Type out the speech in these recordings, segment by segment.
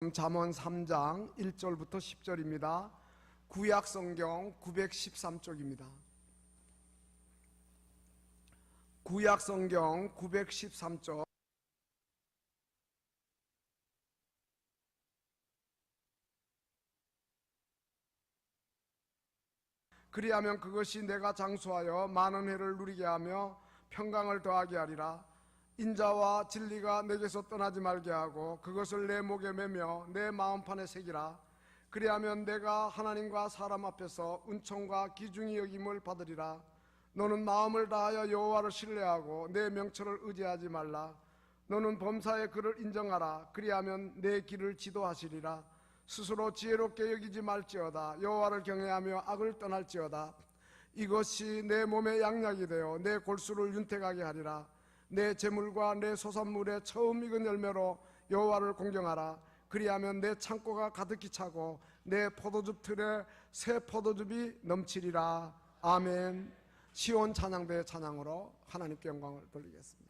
말씀 잠언 3장 1절부터 10절입니다. 구약성경 913쪽입니다. 구약성경 913쪽. 그리하면 그것이 내가 장수하여 많은 해를 누리게 하며 평강을 더하게 하리라. 인자와 진리가 내게서 떠나지 말게 하고 그것을 내 목에 매며 내 마음판에 새기라. 그리하면 내가 하나님과 사람 앞에서 은총과 기중이 여김을 받으리라. 너는 마음을 다하여 여호와를 신뢰하고 내 명철을 의지하지 말라. 너는 범사의 그를 인정하라. 그리하면 내 길을 지도하시리라. 스스로 지혜롭게 여기지 말지어다. 여호와를 경외하며 악을 떠날지어다. 이것이 내 몸의 양약이 되어 내 골수를 윤택하게 하리라. 내 재물과 내 소산물의 처음 익은 열매로 여호와를 공경하라. 그리하면 내 창고가 가득히 차고 내 포도즙 틀에 새 포도즙이 넘치리라. 아멘. 시온 찬양대의 찬양으로 하나님께 영광을 돌리겠습니다.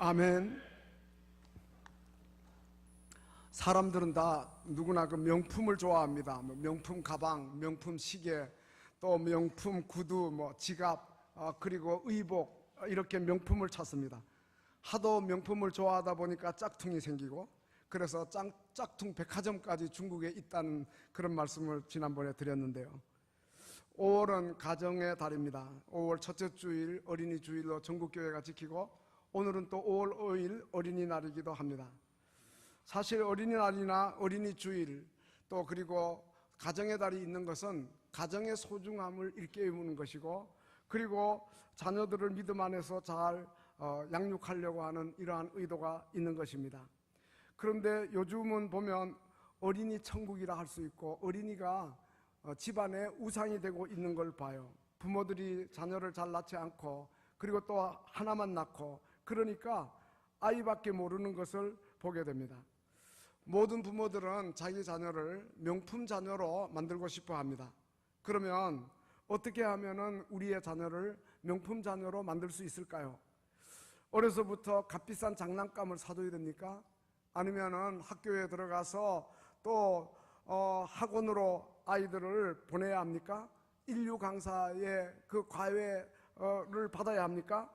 아멘. 사람들은 다 누구나 그 명품을 좋아합니다. 명품 가방, 명품 시계, 또 명품 구두, 지갑, 그리고 의복, 이렇게 명품을 찾습니다. 하도 명품을 좋아하다 보니까 짝퉁이 생기고, 그래서 짝퉁 백화점까지 중국에 있다는 그런 말씀을 지난번에 드렸는데요. 5월은 가정의 달입니다. 5월 첫째 주일 어린이 주일로 전국교회가 지키고, 오늘은 또 5월 5일 어린이날이기도 합니다. 사실 어린이날이나 어린이 주일, 또 그리고 가정의 달이 있는 것은 가정의 소중함을 일깨우는 것이고, 그리고 자녀들을 믿음 안에서 잘 양육하려고 하는 이러한 의도가 있는 것입니다. 그런데 요즘은 보면 어린이 천국이라 할 수 있고, 어린이가 집안에 우상이 되고 있는 걸 봐요. 부모들이 자녀를 잘 낳지 않고, 그리고 또 하나만 낳고, 그러니까 아이밖에 모르는 것을 보게 됩니다. 모든 부모들은 자기 자녀를 명품 자녀로 만들고 싶어 합니다. 그러면 어떻게 하면은 우리의 자녀를 명품 자녀로 만들 수 있을까요? 어려서부터 값비싼 장난감을 사줘야 됩니까? 아니면은 학교에 들어가서 또 학원으로 아이들을 보내야 합니까? 인류 강사의 그 과외를 받아야 합니까?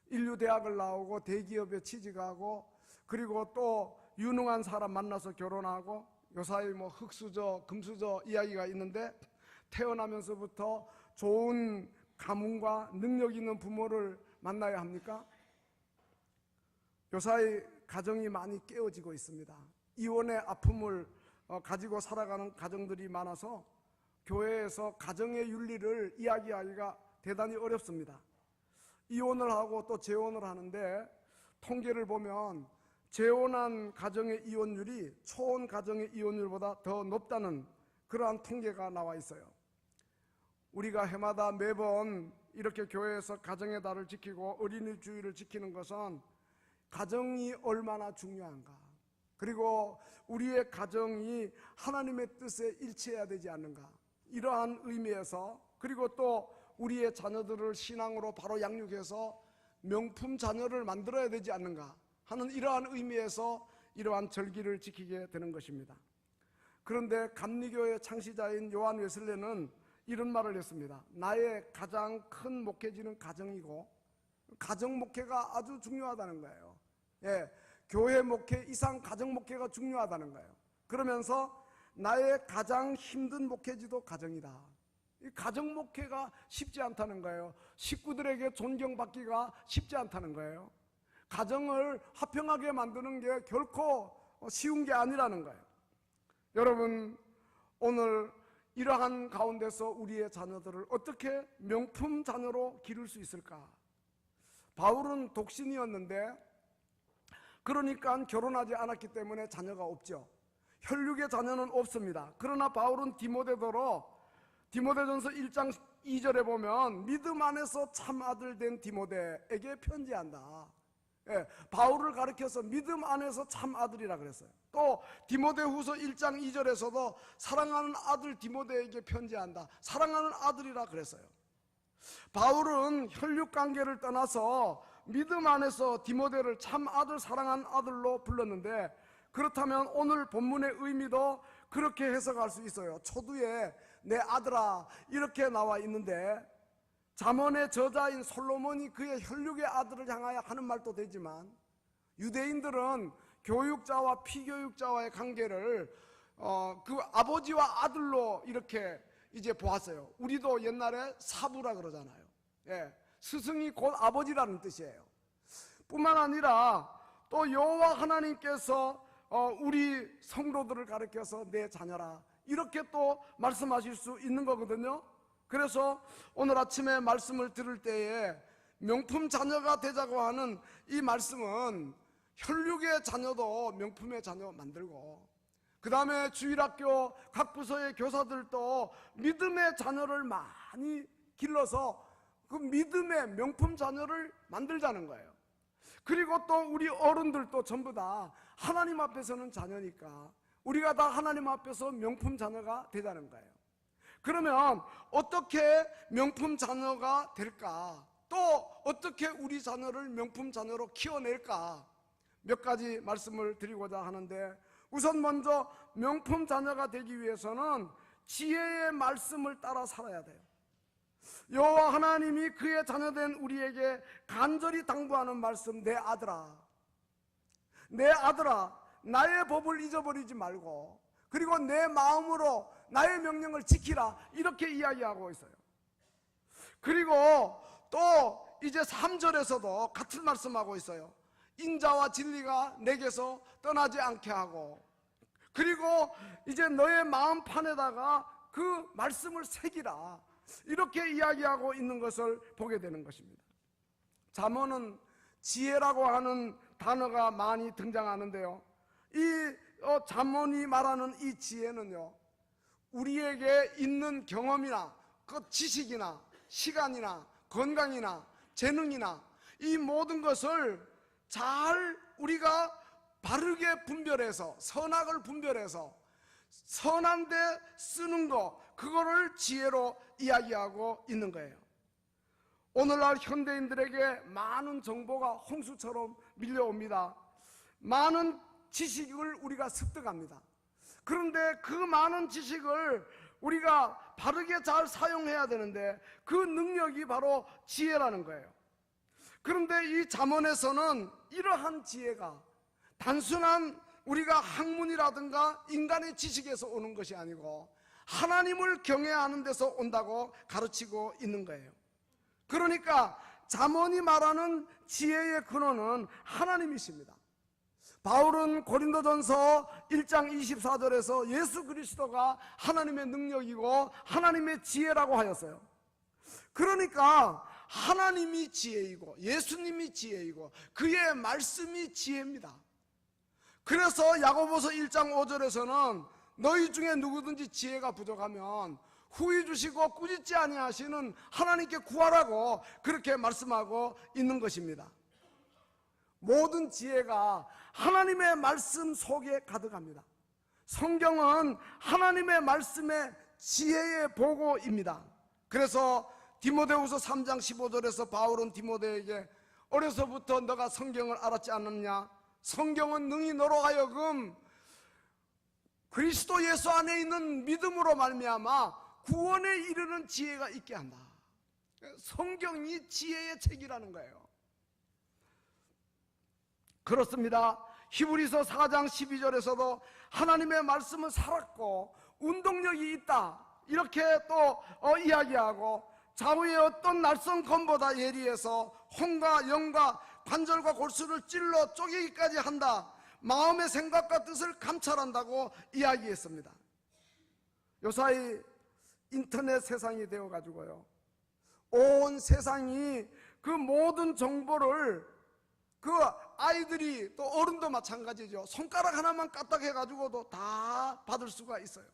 인류 대학을 나오고 대기업에 취직하고, 그리고 또 유능한 사람 만나서 결혼하고, 요사이 뭐 흙수저 금수저 이야기가 있는데, 태어나면서부터 좋은 가문과 능력 있는 부모를 만나야 합니까? 요사이 가정이 많이 깨어지고 있습니다. 이혼의 아픔을 가지고 살아가는 가정들이 많아서 교회에서 가정의 윤리를 이야기하기가 대단히 어렵습니다. 이혼을 하고 또 재혼을 하는데, 통계를 보면 재혼한 가정의 이혼율이 초혼 가정의 이혼율보다 더 높다는 그러한 통계가 나와 있어요. 우리가 해마다 매번 이렇게 교회에서 가정의 달을 지키고 어린이 주일을 지키는 것은 가정이 얼마나 중요한가, 그리고 우리의 가정이 하나님의 뜻에 일치해야 되지 않는가, 이러한 의미에서, 그리고 또 우리의 자녀들을 신앙으로 바로 양육해서 명품 자녀를 만들어야 되지 않는가 하는 이러한 의미에서 이러한 절기를 지키게 되는 것입니다. 그런데 감리교의 창시자인 요한 웨슬레는 이런 말을 했습니다. 나의 가장 큰 목회지는 가정이고, 가정 목회가 아주 중요하다는 거예요. 예, 교회 목회 이상 가정 목회가 중요하다는 거예요. 그러면서 나의 가장 힘든 목회지도 가정이다. 이 가정 목회가 쉽지 않다는 거예요. 식구들에게 존경받기가 쉽지 않다는 거예요. 가정을 화평하게 만드는 게 결코 쉬운 게 아니라는 거예요. 여러분, 오늘 이러한 가운데서 우리의 자녀들을 어떻게 명품 자녀로 기를 수 있을까? 바울은 독신이었는데, 그러니까 결혼하지 않았기 때문에 자녀가 없죠. 혈육의 자녀는 없습니다. 그러나 바울은 디모데전서 1장 2절에 보면 믿음 안에서 참 아들 된 디모데에게 편지한다. 예, 바울을 가리켜서 믿음 안에서 참 아들이라 그랬어요. 또 디모데후서 1장 2절에서도 사랑하는 아들 디모데에게 편지한다. 사랑하는 아들이라 그랬어요. 바울은 혈육관계를 떠나서 믿음 안에서 디모데를 참 아들, 사랑하는 아들로 불렀는데, 그렇다면 오늘 본문의 의미도 그렇게 해석할 수 있어요. 초두에 내 아들아 이렇게 나와 있는데, 잠언의 저자인 솔로몬이 그의 혈육의 아들을 향하여 하는 말도 되지만, 유대인들은 교육자와 피교육자와의 관계를 그 아버지와 아들로 이렇게 이제 보았어요. 우리도 옛날에 사부라 그러잖아요. 예, 스승이 곧 아버지라는 뜻이에요. 뿐만 아니라 또 여호와 하나님께서 우리 성도들을 가리켜서 내 자녀라 이렇게 또 말씀하실 수 있는 거거든요. 그래서 오늘 아침에 말씀을 들을 때에 명품 자녀가 되자고 하는 이 말씀은 혈육의 자녀도 명품의 자녀 만들고, 그 다음에 주일학교 각 부서의 교사들도 믿음의 자녀를 많이 길러서 그 믿음의 명품 자녀를 만들자는 거예요. 그리고 또 우리 어른들도 전부 다 하나님 앞에서는 자녀니까 우리가 다 하나님 앞에서 명품 자녀가 되자는 거예요. 그러면 어떻게 명품 자녀가 될까? 또 어떻게 우리 자녀를 명품 자녀로 키워낼까? 몇 가지 말씀을 드리고자 하는데, 우선 먼저 명품 자녀가 되기 위해서는 지혜의 말씀을 따라 살아야 돼요. 여호와 하나님이 그의 자녀된 우리에게 간절히 당부하는 말씀, 내 아들아, 내 아들아, 나의 법을 잊어버리지 말고 그리고 내 마음으로 나의 명령을 지키라, 이렇게 이야기하고 있어요. 그리고 또 이제 3절에서도 같은 말씀하고 있어요. 인자와 진리가 내게서 떠나지 않게 하고, 그리고 이제 너의 마음판에다가 그 말씀을 새기라, 이렇게 이야기하고 있는 것을 보게 되는 것입니다. 잠언은 지혜라고 하는 단어가 많이 등장하는데요, 이 잠언이 말하는 이 지혜는요, 우리에게 있는 경험이나 그 지식이나 시간이나 건강이나 재능이나 이 모든 것을 잘 우리가 바르게 분별해서, 선악을 분별해서 선한 데 쓰는 거, 그거를 지혜로 이야기하고 있는 거예요. 오늘날 현대인들에게 많은 정보가 홍수처럼 밀려옵니다. 많은 지식을 우리가 습득합니다. 그런데 그 많은 지식을 우리가 바르게 잘 사용해야 되는데 그 능력이 바로 지혜라는 거예요. 그런데 이 잠언에서는 이러한 지혜가 단순한 우리가 학문이라든가 인간의 지식에서 오는 것이 아니고 하나님을 경외하는 데서 온다고 가르치고 있는 거예요. 그러니까 잠언이 말하는 지혜의 근원은 하나님이십니다. 바울은 고린도전서 1장 24절에서 예수 그리스도가 하나님의 능력이고 하나님의 지혜라고 하였어요. 그러니까 하나님이 지혜이고 예수님이 지혜이고 그의 말씀이 지혜입니다. 그래서 야고보서 1장 5절에서는 너희 중에 누구든지 지혜가 부족하면 후히 주시고 꾸짖지 아니하시는 하나님께 구하라고 그렇게 말씀하고 있는 것입니다. 모든 지혜가 하나님의 말씀 속에 가득합니다. 성경은 하나님의 말씀의 지혜의 보고입니다. 그래서 디모데후서 3장 15절에서 바울은 디모데에게 어려서부터 너가 성경을 알았지 않느냐? 성경은 능히 너로 하여금 그리스도 예수 안에 있는 믿음으로 말미암아 구원에 이르는 지혜가 있게 한다. 성경이 지혜의 책이라는 거예요. 그렇습니다. 히브리서 4장 12절에서도 하나님의 말씀은 살았고 운동력이 있다, 이렇게 또 이야기하고, 좌우의 어떤 낯선 검보다 예리해서 혼과 영과 관절과 골수를 찔러 쪼개기까지 한다, 마음의 생각과 뜻을 감찰한다고 이야기했습니다. 요사이 인터넷 세상이 되어가지고요, 온 세상이 그 모든 정보를 그 아이들이 또 어른도 마찬가지죠, 손가락 하나만 까딱해가지고도 다 받을 수가 있어요.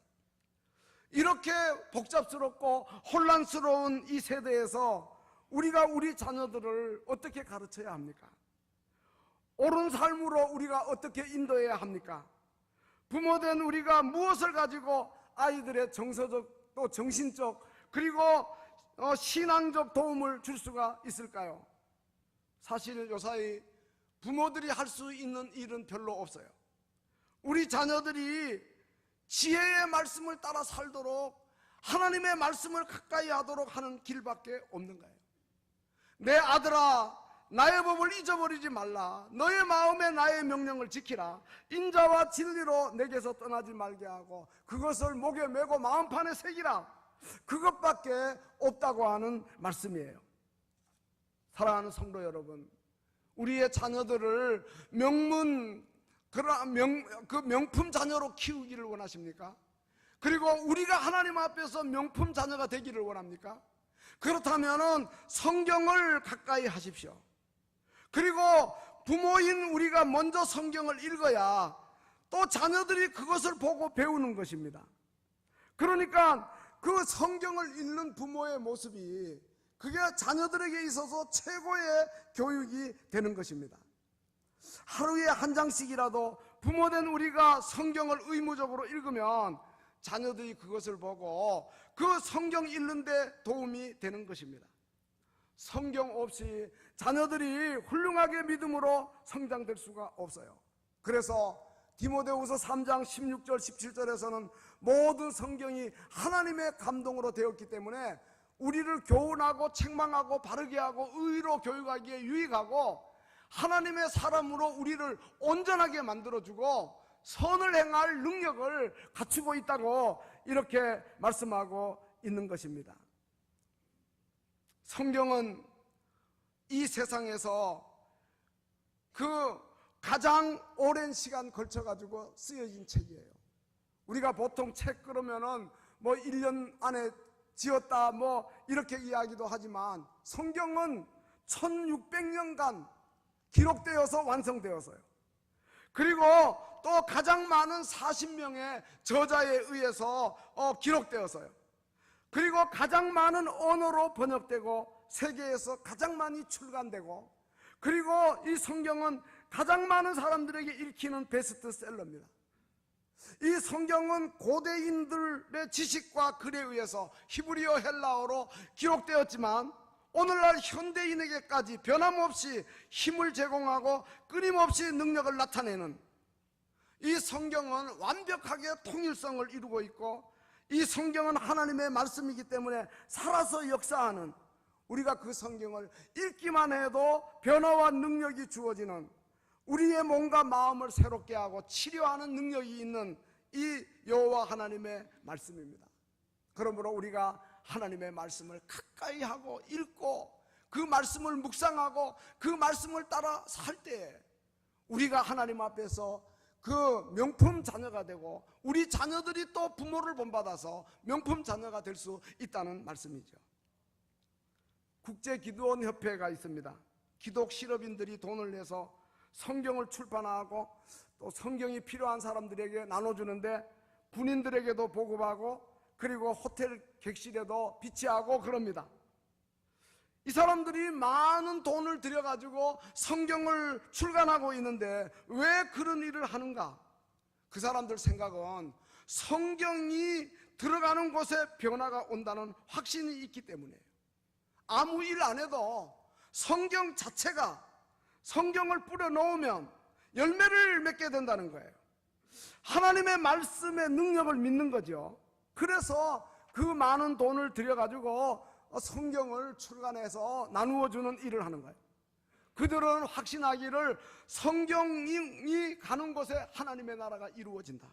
이렇게 복잡스럽고 혼란스러운 이 세대에서 우리가 우리 자녀들을 어떻게 가르쳐야 합니까? 옳은 삶으로 우리가 어떻게 인도해야 합니까? 부모된 우리가 무엇을 가지고 아이들의 정서적 또 정신적 그리고 신앙적 도움을 줄 수가 있을까요? 사실 요사이 부모들이 할 수 있는 일은 별로 없어요. 우리 자녀들이 지혜의 말씀을 따라 살도록 하나님의 말씀을 가까이 하도록 하는 길밖에 없는 거예요. 내 아들아, 나의 법을 잊어버리지 말라. 너의 마음에 나의 명령을 지키라. 인자와 진리로 내게서 떠나지 말게 하고 그것을 목에 메고 마음판에 새기라. 그것밖에 없다고 하는 말씀이에요. 사랑하는 성도 여러분, 우리의 자녀들을 명품 자녀로 키우기를 원하십니까? 그리고 우리가 하나님 앞에서 명품 자녀가 되기를 원합니까? 그렇다면 성경을 가까이 하십시오. 그리고 부모인 우리가 먼저 성경을 읽어야 또 자녀들이 그것을 보고 배우는 것입니다. 그러니까 그 성경을 읽는 부모의 모습이 그게 자녀들에게 있어서 최고의 교육이 되는 것입니다. 하루에 한 장씩이라도 부모된 우리가 성경을 의무적으로 읽으면 자녀들이 그것을 보고 그 성경 읽는 데 도움이 되는 것입니다. 성경 없이 자녀들이 훌륭하게 믿음으로 성장될 수가 없어요. 그래서 디모데후서 3장 16절 17절에서는 모든 성경이 하나님의 감동으로 되었기 때문에 우리를 교훈하고 책망하고 바르게 하고 의로 교육하기에 유익하고 하나님의 사람으로 우리를 온전하게 만들어주고 선을 행할 능력을 갖추고 있다고 이렇게 말씀하고 있는 것입니다. 성경은 이 세상에서 그 가장 오랜 시간 걸쳐가지고 쓰여진 책이에요. 우리가 보통 책 그러면은 뭐 1년 안에 지었다 뭐 이렇게 이야기도 하지만 성경은 1600년간 기록되어서 완성되었어요. 그리고 또 가장 많은 40명의 저자에 의해서 기록되었어요. 그리고 가장 많은 언어로 번역되고 세계에서 가장 많이 출간되고, 그리고 이 성경은 가장 많은 사람들에게 읽히는 베스트셀러입니다. 이 성경은 고대인들의 지식과 글에 의해서 히브리어 헬라어로 기록되었지만 오늘날 현대인에게까지 변함없이 힘을 제공하고 끊임없이 능력을 나타내는 이 성경은 완벽하게 통일성을 이루고 있고, 이 성경은 하나님의 말씀이기 때문에 살아서 역사하는, 우리가 그 성경을 읽기만 해도 변화와 능력이 주어지는, 우리의 몸과 마음을 새롭게 하고 치료하는 능력이 있는 이 여호와 하나님의 말씀입니다. 그러므로 우리가 하나님의 말씀을 가까이 하고 읽고 그 말씀을 묵상하고 그 말씀을 따라 살 때에 우리가 하나님 앞에서 그 명품 자녀가 되고 우리 자녀들이 또 부모를 본받아서 명품 자녀가 될 수 있다는 말씀이죠. 국제기도원협회가 있습니다. 기독 실업인들이 돈을 내서 성경을 출판하고 또 성경이 필요한 사람들에게 나눠주는데 군인들에게도 보급하고 그리고 호텔 객실에도 비치하고 그럽니다. 이 사람들이 많은 돈을 들여가지고 성경을 출간하고 있는데 왜 그런 일을 하는가? 그 사람들 생각은 성경이 들어가는 곳에 변화가 온다는 확신이 있기 때문이에요. 아무 일 안 해도 성경 자체가, 성경을 뿌려 놓으면 열매를 맺게 된다는 거예요. 하나님의 말씀의 능력을 믿는 거죠. 그래서 그 많은 돈을 들여가지고 성경을 출간해서 나누어 주는 일을 하는 거예요. 그들은 확신하기를 성경이 가는 곳에 하나님의 나라가 이루어진다.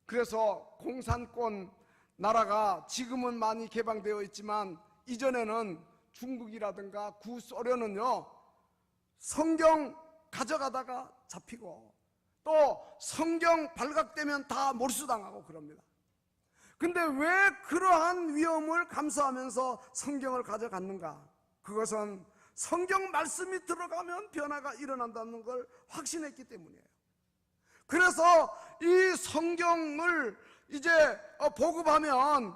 그래서 공산권 나라가 지금은 많이 개방되어 있지만 이전에는 중국이라든가 구소련은요, 성경 가져가다가 잡히고 또 성경 발각되면 다 몰수당하고 그럽니다. 근데 왜 그러한 위험을 감수하면서 성경을 가져갔는가? 그것은 성경 말씀이 들어가면 변화가 일어난다는 걸 확신했기 때문이에요. 그래서 이 성경을 이제 보급하면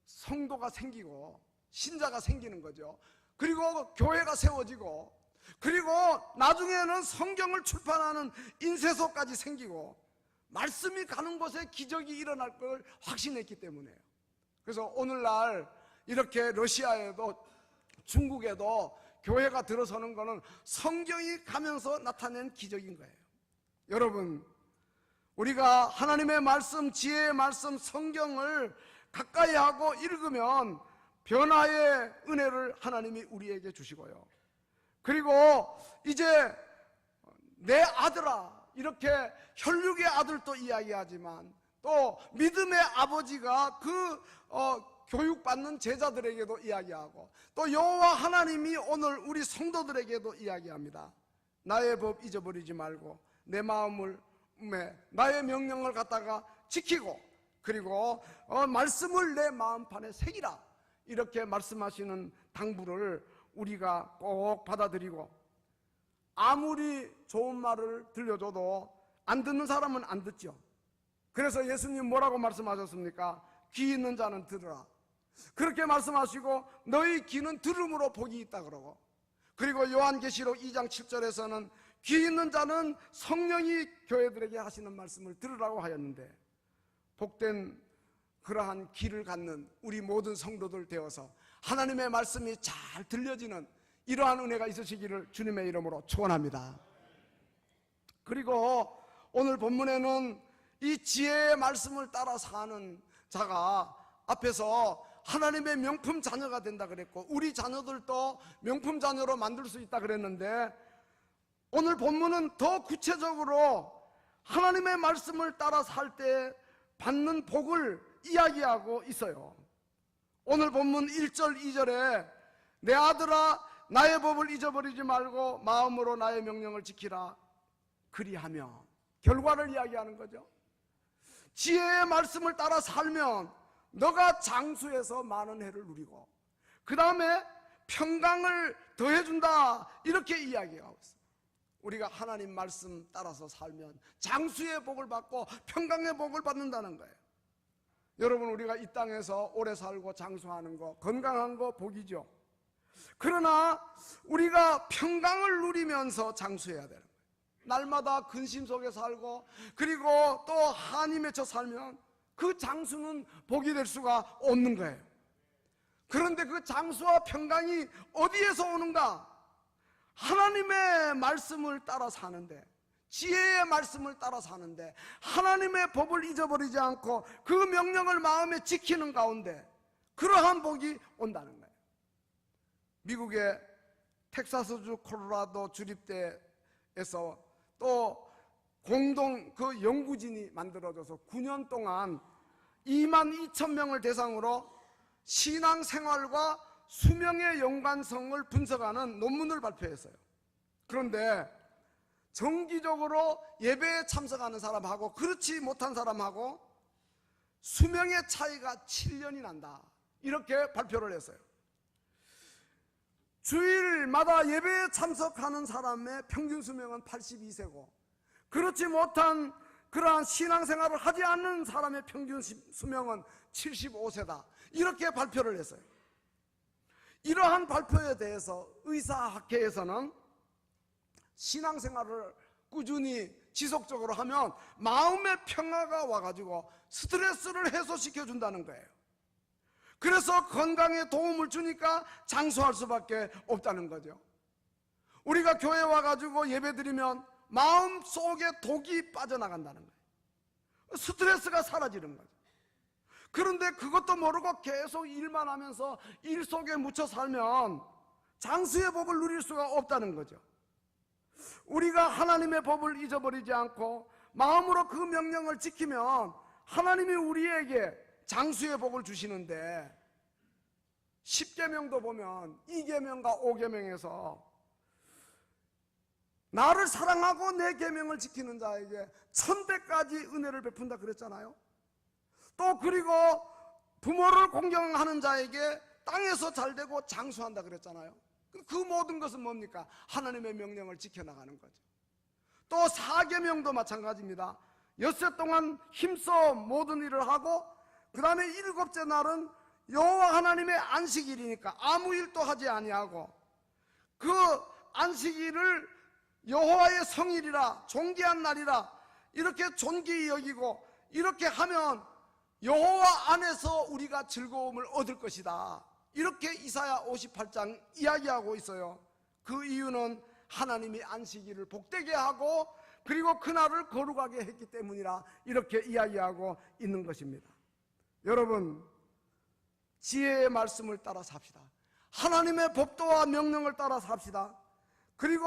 성도가 생기고 신자가 생기는 거죠. 그리고 교회가 세워지고, 그리고 나중에는 성경을 출판하는 인쇄소까지 생기고 말씀이 가는 곳에 기적이 일어날 걸 확신했기 때문에요. 그래서 오늘날 이렇게 러시아에도 중국에도 교회가 들어서는 것은 성경이 가면서 나타낸 기적인 거예요. 여러분, 우리가 하나님의 말씀, 지혜의 말씀, 성경을 가까이 하고 읽으면 변화의 은혜를 하나님이 우리에게 주시고요. 그리고 이제 내 아들아, 이렇게 혈육의 아들도 이야기하지만 또 믿음의 아버지가 그 교육받는 제자들에게도 이야기하고 또 여호와 하나님이 오늘 우리 성도들에게도 이야기합니다. 나의 법 잊어버리지 말고 내 마음을 나의 명령을 갖다가 지키고 그리고 말씀을 내 마음판에 새기라, 이렇게 말씀하시는 당부를 우리가 꼭 받아들이고, 아무리 좋은 말을 들려줘도 안 듣는 사람은 안 듣죠. 그래서 예수님 뭐라고 말씀하셨습니까? 귀 있는 자는 들으라. 그렇게 말씀하시고 너희 귀는 들음으로 복이 있다 그러고, 그리고 요한계시록 2장 7절에서는 귀 있는 자는 성령이 교회들에게 하시는 말씀을 들으라고 하였는데, 복된 그러한 귀를 갖는 우리 모든 성도들 되어서 하나님의 말씀이 잘 들려지는 이러한 은혜가 있으시기를 주님의 이름으로 축원합니다. 그리고 오늘 본문에는 이 지혜의 말씀을 따라 사는 자가 앞에서 하나님의 명품 자녀가 된다 그랬고, 우리 자녀들도 명품 자녀로 만들 수 있다 그랬는데, 오늘 본문은 더 구체적으로 하나님의 말씀을 따라 살 때 받는 복을 이야기하고 있어요. 오늘 본문 1절 2절에 내 아들아 나의 법을 잊어버리지 말고 마음으로 나의 명령을 지키라 그리하며, 결과를 이야기하는 거죠. 지혜의 말씀을 따라 살면 너가 장수해서 많은 해를 누리고 그 다음에 평강을 더해준다, 이렇게 이야기하고 있어요. 우리가 하나님 말씀 따라서 살면 장수의 복을 받고 평강의 복을 받는다는 거예요. 여러분, 우리가 이 땅에서 오래 살고 장수하는 거, 건강한 거 복이죠. 그러나 우리가 평강을 누리면서 장수해야 되는 거예요. 날마다 근심 속에 살고 그리고 또 한이 맺혀 살면 그 장수는 복이 될 수가 없는 거예요. 그런데 그 장수와 평강이 어디에서 오는가? 하나님의 말씀을 따라 사는데, 지혜의 말씀을 따라 사는데, 하나님의 법을 잊어버리지 않고 그 명령을 마음에 지키는 가운데 그러한 복이 온다는 거예요. 미국의 텍사스주 콜로라도 주립대에서 또 공동 그 연구진이 만들어져서 9년 동안 22,000명을 대상으로 신앙생활과 수명의 연관성을 분석하는 논문을 발표했어요. 그런데 정기적으로 예배에 참석하는 사람하고 그렇지 못한 사람하고 수명의 차이가 7년이 난다, 이렇게 발표를 했어요. 주일마다 예배에 참석하는 사람의 평균 수명은 82세고 그렇지 못한 그러한 신앙생활을 하지 않는 사람의 평균 수명은 75세다, 이렇게 발표를 했어요. 이러한 발표에 대해서 의사학회에서는 신앙생활을 꾸준히 지속적으로 하면 마음의 평화가 와가지고 스트레스를 해소시켜 준다는 거예요. 그래서 건강에 도움을 주니까 장수할 수밖에 없다는 거죠. 우리가 교회 와가지고 예배드리면 마음속에 독이 빠져나간다는 거예요. 스트레스가 사라지는 거죠. 그런데 그것도 모르고 계속 일만 하면서 일 속에 묻혀 살면 장수의 복을 누릴 수가 없다는 거죠. 우리가 하나님의 법을 잊어버리지 않고 마음으로 그 명령을 지키면 하나님이 우리에게 장수의 복을 주시는데, 10계명도 보면 2계명과 5계명에서 나를 사랑하고 내 계명을 지키는 자에게 1000배까지 은혜를 베푼다 그랬잖아요. 또 그리고 부모를 공경하는 자에게 땅에서 잘되고 장수한다 그랬잖아요. 그 모든 것은 뭡니까? 하나님의 명령을 지켜나가는 거죠. 또 4계명도 마찬가지입니다. 엿새 동안 힘써 모든 일을 하고 그 다음에 7째 날은 여호와 하나님의 안식일이니까 아무 일도 하지 아니하고 그 안식일을 여호와의 성일이라, 존귀한 날이라 이렇게 존귀히 여기고, 이렇게 하면 여호와 안에서 우리가 즐거움을 얻을 것이다, 이렇게 이사야 58장 이야기하고 있어요. 그 이유는 하나님이 안식일을 복되게 하고 그리고 그날을 거룩하게 했기 때문이라, 이렇게 이야기하고 있는 것입니다. 여러분, 지혜의 말씀을 따라 삽시다. 하나님의 법도와 명령을 따라 삽시다. 그리고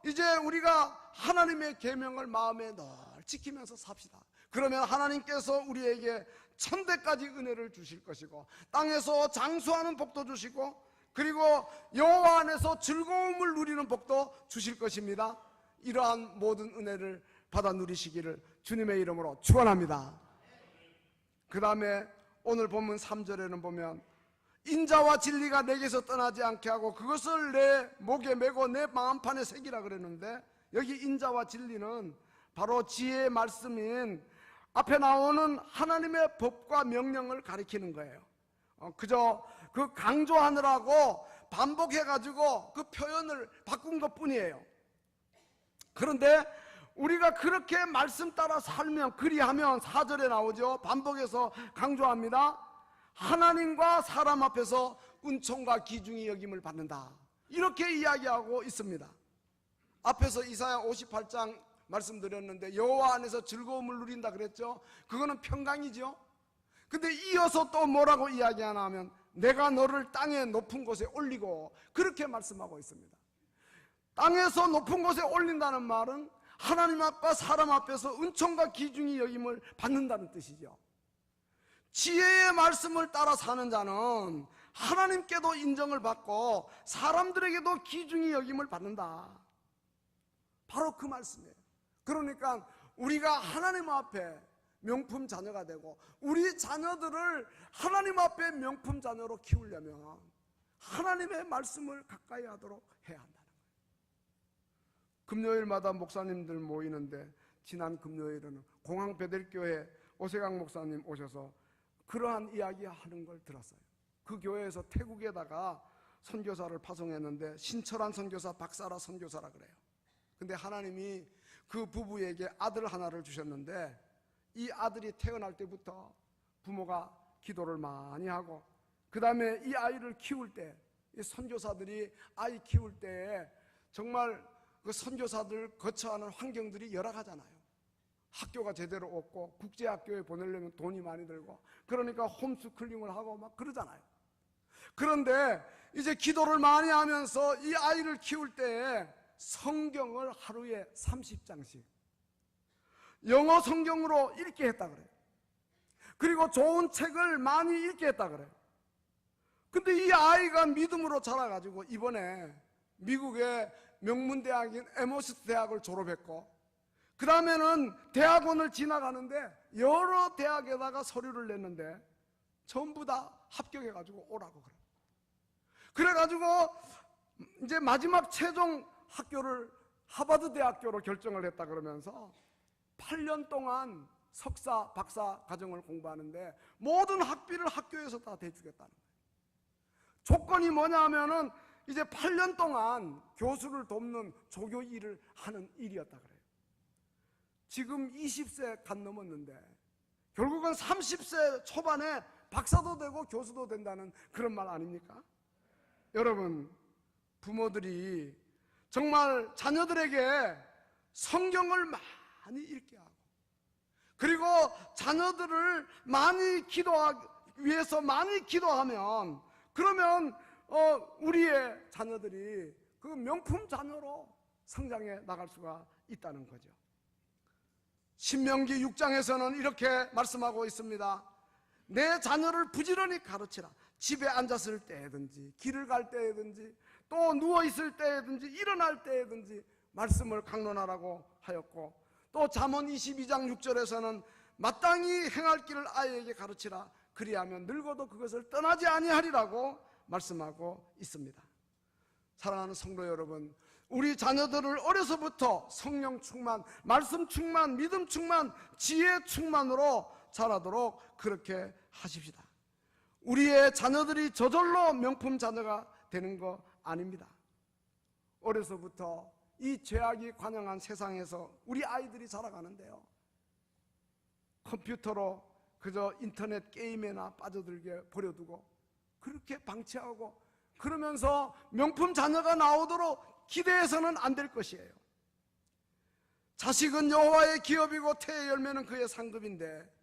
이제 우리가 하나님의 계명을 마음에 늘 지키면서 삽시다. 그러면 하나님께서 우리에게 1000배까지 은혜를 주실 것이고 땅에서 장수하는 복도 주시고 그리고 여호와 안에서 즐거움을 누리는 복도 주실 것입니다. 이러한 모든 은혜를 받아 누리시기를 주님의 이름으로 축원합니다. 그 다음에 오늘 본문 3절에는 보면 인자와 진리가 내게서 떠나지 않게 하고 그것을 내 목에 메고 내 마음판에 새기라 그랬는데, 여기 인자와 진리는 바로 지혜의 말씀인 앞에 나오는 하나님의 법과 명령을 가리키는 거예요. 그저 그 강조하느라고 반복해가지고 그 표현을 바꾼 것 뿐이에요. 그런데 우리가 그렇게 말씀 따라 살면, 그리하면 4절에 나오죠. 반복해서 강조합니다. 하나님과 사람 앞에서 은총과 기중이 여김을 받는다, 이렇게 이야기하고 있습니다. 앞에서 이사야 58장 말씀드렸는데 여호와 안에서 즐거움을 누린다 그랬죠. 그거는 평강이죠. 근데 이어서 또 뭐라고 이야기하나 하면 내가 너를 땅의 높은 곳에 올리고, 그렇게 말씀하고 있습니다. 땅에서 높은 곳에 올린다는 말은 하나님 앞과 사람 앞에서 은총과 기중이 여김을 받는다는 뜻이죠. 지혜의 말씀을 따라 사는 자는 하나님께도 인정을 받고 사람들에게도 기중이 여김을 받는다. 바로 그 말씀이에요. 그러니까 우리가 하나님 앞에 명품 자녀가 되고 우리 자녀들을 하나님 앞에 명품 자녀로 키우려면 하나님의 말씀을 가까이 하도록 해야 한다는 거예요. 금요일마다 목사님들 모이는데 지난 금요일에는 공항 베델교회 오세강 목사님 오셔서 그러한 이야기 하는 걸 들었어요. 그 교회에서 태국에다가 선교사를 파송했는데 신철한 선교사, 박사라 선교사라 그래요. 근데 하나님이 그 부부에게 아들 하나를 주셨는데 이 아들이 태어날 때부터 부모가 기도를 많이 하고 그 다음에 이 아이를 키울 때, 이 선교사들이 아이 키울 때에 정말 그 선교사들 거처하는 환경들이 열악하잖아요. 학교가 제대로 없고 국제학교에 보내려면 돈이 많이 들고 그러니까 홈스쿨링을 하고 막 그러잖아요. 그런데 이제 기도를 많이 하면서 이 아이를 키울 때에 성경을 하루에 30장씩 영어 성경으로 읽게 했다 그래요. 그리고 좋은 책을 많이 읽게 했다 그래요. 근데 이 아이가 믿음으로 자라가지고 이번에 미국의 명문대학인 에머스 대학을 졸업했고 그 다음에는 대학원을 지나가는데 여러 대학에다가 서류를 냈는데 전부 다 합격해가지고 오라고 그래요. 그래가지고 이제 마지막 최종 학교를 하버드 대학교로 결정을 했다 그러면서 8년 동안 석사, 박사 과정을 공부하는데 모든 학비를 학교에서 다 대주겠다는 거예요. 조건이 뭐냐 하면은 이제 8년 동안 교수를 돕는 조교 일을 하는 일이었다 그래요. 지금 20세 갓 넘었는데 결국은 30세 초반에 박사도 되고 교수도 된다는 그런 말 아닙니까? 여러분, 부모들이 정말 자녀들에게 성경을 많이 읽게 하고 그리고 자녀들을 많이 기도하기 위해서 많이 기도하면 그러면 우리의 자녀들이 그 명품 자녀로 성장해 나갈 수가 있다는 거죠. 신명기 6장에서는 이렇게 말씀하고 있습니다. 내 자녀를 부지런히 가르치라. 집에 앉았을 때든지 길을 갈 때든지 또 누워있을 때든지 일어날 때든지 말씀을 강론하라고 하였고 또 잠언 22장 6절에서는 마땅히 행할 길을 아이에게 가르치라. 그리하면 늙어도 그것을 떠나지 아니하리라고 말씀하고 있습니다. 사랑하는 성도 여러분, 우리 자녀들을 어려서부터 성령 충만, 말씀 충만, 믿음 충만, 지혜 충만으로 자라도록 그렇게 하십시다. 우리의 자녀들이 저절로 명품 자녀가 되는 거 아닙니다. 어려서부터 이 죄악이 관영한 세상에서 우리 아이들이 자라가는데요, 컴퓨터로 그저 인터넷 게임에나 빠져들게 버려두고 그렇게 방치하고 그러면서 명품 자녀가 나오도록 기대해서는 안 될 것이에요. 자식은 여호와의 기업이고 태의 열매는 그의 상급인데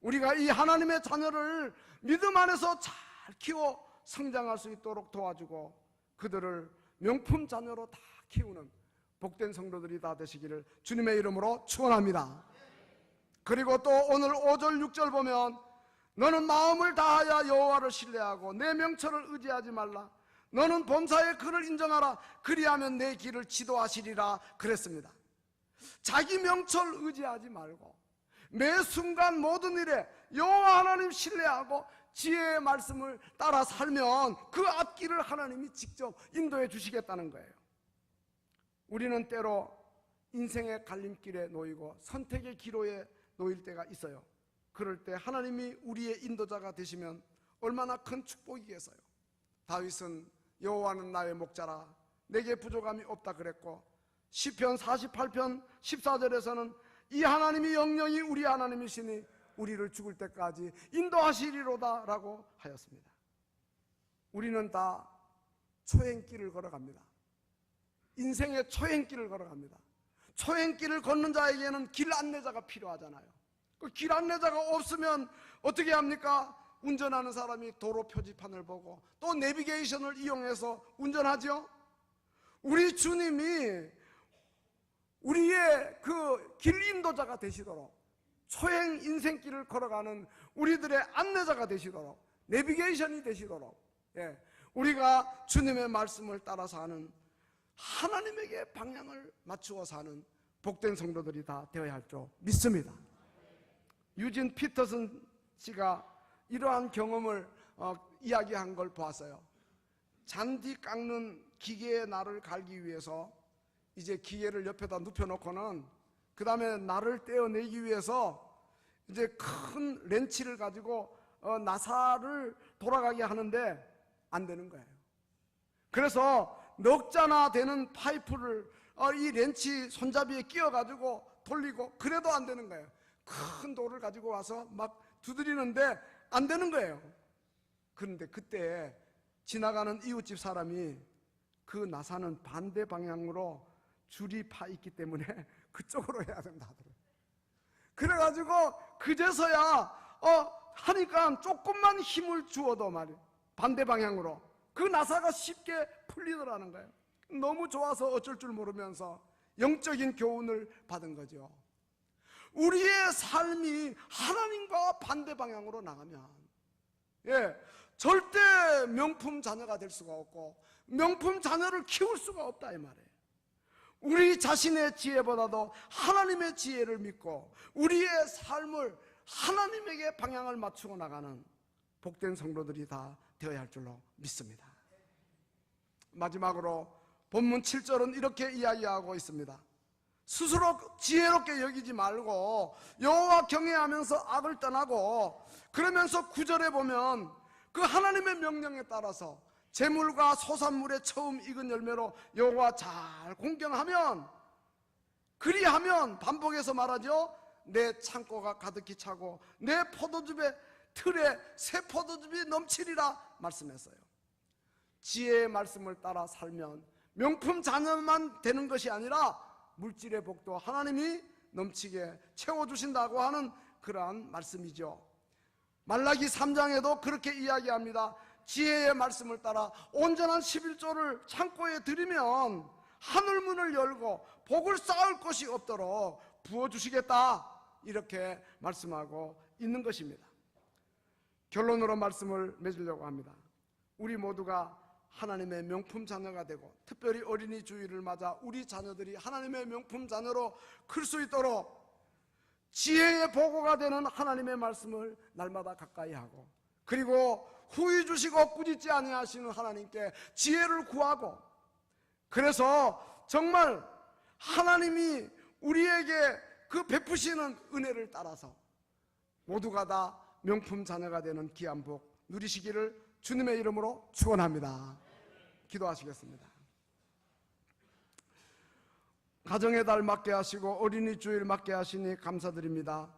우리가 이 하나님의 자녀를 믿음 안에서 잘 키워 성장할 수 있도록 도와주고 그들을 명품 자녀로 다 키우는 복된 성도들이 다 되시기를 주님의 이름으로 축원합니다. 그리고 또 오늘 5절 6절 보면 너는 마음을 다하여 여호와를 신뢰하고 내 명철을 의지하지 말라. 너는 범사에 그를 인정하라. 그리하면 내 길을 지도하시리라 그랬습니다. 자기 명철 의지하지 말고 매 순간 모든 일에 여호와 하나님 신뢰하고 지혜의 말씀을 따라 살면 그 앞길을 하나님이 직접 인도해 주시겠다는 거예요. 우리는 때로 인생의 갈림길에 놓이고 선택의 기로에 놓일 때가 있어요. 그럴 때 하나님이 우리의 인도자가 되시면 얼마나 큰 축복이겠어요. 다윗은 여호와는 나의 목자라 내게 부족함이 없다 그랬고 시편 48편 14절에서는 이 하나님이 영영이 우리 하나님이시니 우리를 죽을 때까지 인도하시리로다 라고 하였습니다. 우리는 다 초행길을 걸어갑니다. 인생의 초행길을 걸어갑니다. 초행길을 걷는 자에게는 길 안내자가 필요하잖아요. 길 안내자가 없으면 어떻게 합니까? 운전하는 사람이 도로 표지판을 보고 또 내비게이션을 이용해서 운전하죠. 우리 주님이 우리의 그 길 인도자가 되시도록, 초행 인생길을 걸어가는 우리들의 안내자가 되시도록, 내비게이션이 되시도록, 우리가 주님의 말씀을 따라 사는, 하나님에게 방향을 맞추어 사는 복된 성도들이 다 되어야 할 줄 믿습니다. 유진 피터슨 씨가 이러한 경험을 이야기한 걸 보았어요. 잔디 깎는 기계의 날을 갈기 위해서 이제 기계를 옆에다 눕혀놓고는 그 다음에 날을 떼어내기 위해서 이제 큰 렌치를 가지고 나사를 돌아가게 하는데 안 되는 거예요. 그래서 넉 자나 되는 파이프를 이 렌치 손잡이에 끼워가지고 돌리고 그래도 안 되는 거예요. 큰 돌을 가지고 와서 막 두드리는데 안 되는 거예요. 그런데 그때 지나가는 이웃집 사람이 그 나사는 반대 방향으로 줄이 파 있기 때문에 그쪽으로 해야 된다 하더라고요. 그래가지고 그제서야 하니까 조금만 힘을 주어도 말이에요, 반대 방향으로 그 나사가 쉽게 풀리더라는 거예요. 너무 좋아서 어쩔 줄 모르면서 영적인 교훈을 받은 거죠. 우리의 삶이 하나님과 반대 방향으로 나가면 절대 명품 자녀가 될 수가 없고 명품 자녀를 키울 수가 없다 이 말이에요. 우리 자신의 지혜보다도 하나님의 지혜를 믿고 우리의 삶을 하나님에게 방향을 맞추고 나가는 복된 성도들이 다 되어야 할 줄로 믿습니다. 마지막으로 본문 7절은 이렇게 이야기하고 있습니다. 스스로 지혜롭게 여기지 말고 여호와 경외하면서 악을 떠나고, 그러면서 9절에 보면 그 하나님의 명령에 따라서 재물과 소산물의 처음 익은 열매로 여호와 잘 공경하면, 그리하면 반복해서 말하죠. 내 창고가 가득히 차고 내 포도즙의 틀에 새 포도즙이 넘치리라 말씀했어요. 지혜의 말씀을 따라 살면 명품 자녀만 되는 것이 아니라 물질의 복도 하나님이 넘치게 채워주신다고 하는 그러한 말씀이죠. 말라기 3장에도 그렇게 이야기합니다. 지혜의 말씀을 따라 온전한 11조를 창고에 들이면 하늘문을 열고 복을 쌓을 것이 없도록 부어주시겠다, 이렇게 말씀하고 있는 것입니다. 결론으로 말씀을 맺으려고 합니다. 우리 모두가 하나님의 명품 자녀가 되고, 특별히 어린이 주일을 맞아 우리 자녀들이 하나님의 명품 자녀로 클 수 있도록 지혜의 보고가 되는 하나님의 말씀을 날마다 가까이 하고, 그리고 후히 주시고 꾸짖지 아니하시는 하나님께 지혜를 구하고, 그래서 정말 하나님이 우리에게 그 베푸시는 은혜를 따라서 모두가 다 명품 자녀가 되는 귀한 복 누리시기를 주님의 이름으로 축원합니다. 기도하시겠습니다. 가정의 달 맞게 하시고 어린이 주일 맞게 하시니 감사드립니다.